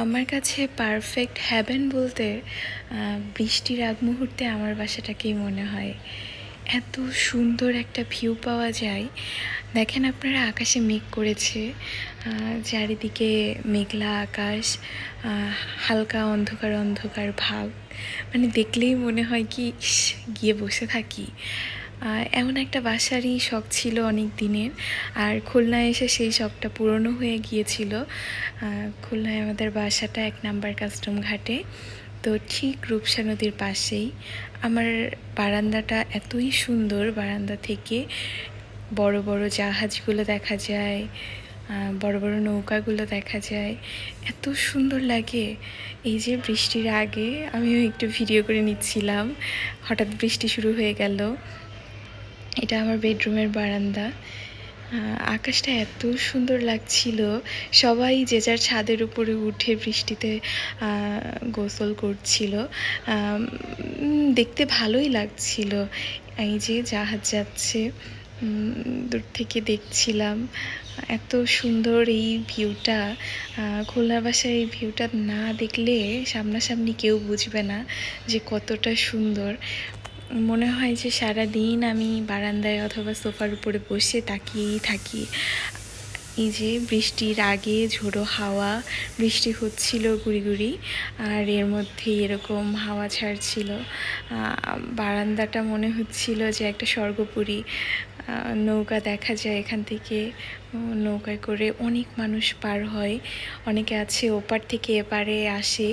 আমার কাছে perfect haven বলতে বৃষ্টির আগ মুহূর্তে আমার বাসাটাকেই মনে হয়। এত সুন্দর একটা ভিউ পাওয়া যায়। দেখেন আপনারা, আকাশে মেঘ করেছে, চারিদিকে মেঘলা আকাশ, হালকা অন্ধকার অন্ধকার ভাব। মানে দেখলেই মনে হয় কি ইস, গিয়ে বসে থাকি। এমন একটা বাসারই শখ ছিল অনেক দিনের, আর খুলনায় এসে সেই শখটা পূরণও হয়ে গিয়েছিল। খুলনায় আমাদের বাসাটা 1 নাম্বার কাস্টম ঘাটে, তো ঠিক রূপসা নদীর পাশেই। আমার বারান্দাটা এতই সুন্দর, বারান্দা থেকে বড় বড় জাহাজগুলো দেখা যায়, বড় বড় নৌকাগুলো দেখা যায়, এত সুন্দর লাগে। এই যে বৃষ্টির আগে আমিও একটু ভিডিও করে নিচ্ছিলাম, হঠাৎ বৃষ্টি শুরু হয়ে গেল। এটা আমার বেডরুমের বারান্দা। আকাশটা এত সুন্দর লাগছিল, সবাই যে যার ছাদের উপরে উঠে বৃষ্টিতে গোসল করছিল। দেখতে ভালোই লাগছিল। এই যে জাহাজ যাচ্ছে, দূর থেকে দেখছিলাম। এত সুন্দর এই ভিউটা। খুলনার বাসায় এই ভিউটা না দেখলে সামনাসামনি কেউ বুঝবে না যে কতটা সুন্দর। মনে হয় যে সারাদিন আমি বারান্দায় অথবা সোফার উপরে বসে তাকিয়েই থাকি। এই যে বৃষ্টির আগে ঝোড়ো হাওয়া, বৃষ্টি হচ্ছিল গুড়ি গুড়ি, আর এর মধ্যেই এরকম হাওয়া ছাড়ছিল। বারান্দাটা মনে হচ্ছিল যে একটা স্বর্গপুরী। নৌকা দেখা যায় এখান থেকে, নৌকায় করে অনেক মানুষ পার হয়, অনেকে আছে ওপার থেকে এপারে আসে।